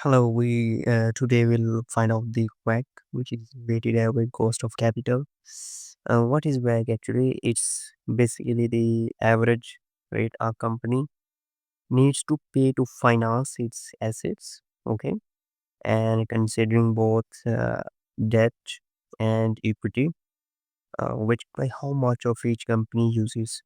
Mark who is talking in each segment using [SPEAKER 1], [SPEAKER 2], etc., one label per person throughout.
[SPEAKER 1] Hello, we today will find out the WACC, which is weighted average cost of capital. What is WACC actually? It's basically the average rate a company needs to pay to finance its assets. Okay, and considering both debt and equity, which by how much of each company uses.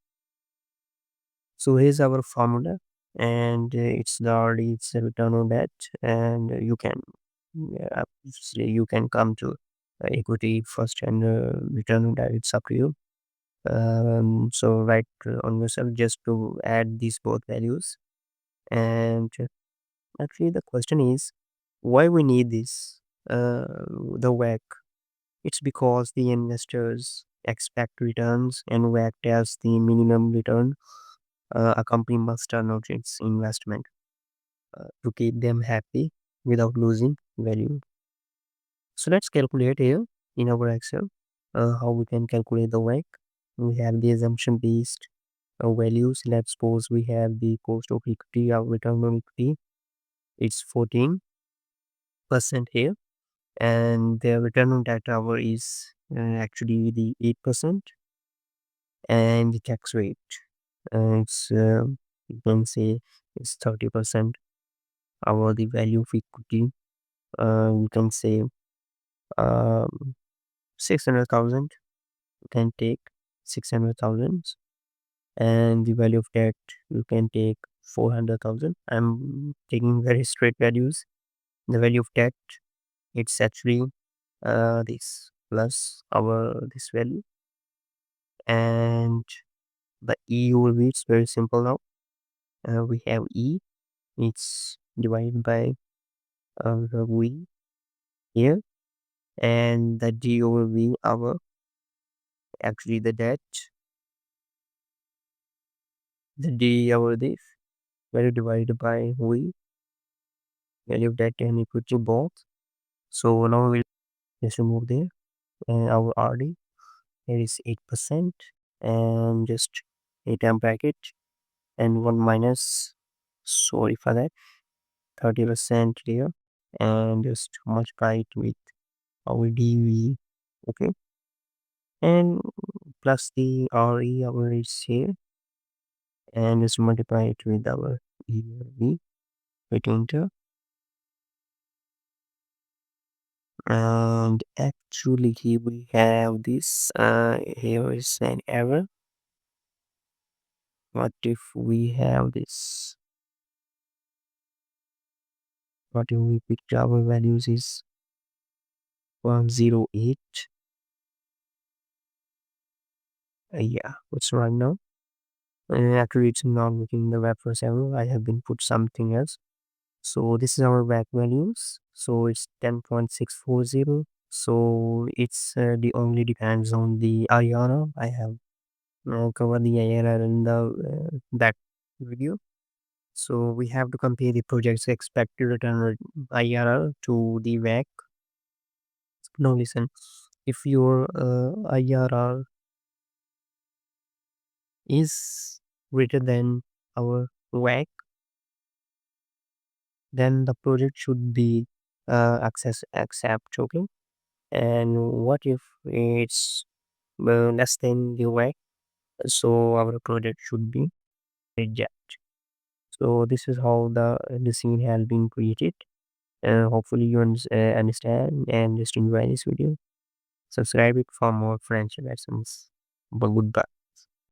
[SPEAKER 1] So here's our formula, and it's a return on debt, and you can you can come to equity first and return on that. It's up to you. So write on yourself just to add these both values. And actually, the question is why we need this. The WACC. It's because the investors expect returns, and WACC tells the minimum return a company must turn out its investment to keep them happy without losing value. So let's calculate here in our Excel how we can calculate the WACC. We have the assumption based values. Let's suppose we have the cost of equity, our return on equity. It's 14% here, and the return on that hour is actually the 8%, and the tax rate. It's you can say it's 30%. Our the value of equity, you can say um, 600,000. You can take 600,000, and the value of debt you can take 400,000. I'm taking very straight values. The value of debt, it's actually this plus our this value, and the E will be, it's very simple now. We have E, it's divided by the V here, and the D will be our actually the debt, the D over this value divided by V, value of debt and equity both. So now we'll just remove there, and our RD here is 8%, and just a term bracket and 1 minus, sorry for that, 30% here, and just multiply it with our DV. Okay, and plus the RE our is here, and just multiply it with our EV. Hit enter, and actually here we have this. Here is an error. What if we have this? What if we picked our values is 108? Yeah, what's right now? Actually, it's not looking in the web for several. I have been put something else. So this is our back values. So it's 10.640. So it's the only depends on the IRR. I have covered the IRR in the that video. So we have to compare the project's expected return IRR to the WACC. Now listen, if your IRR is greater than our WACC, then the project should be accept. Okay, and what if it's less than the WACC? So our project should be reject. So this is how the scene has been created. Hopefully you understand and just enjoy this video. Subscribe it for more French lessons. But goodbye.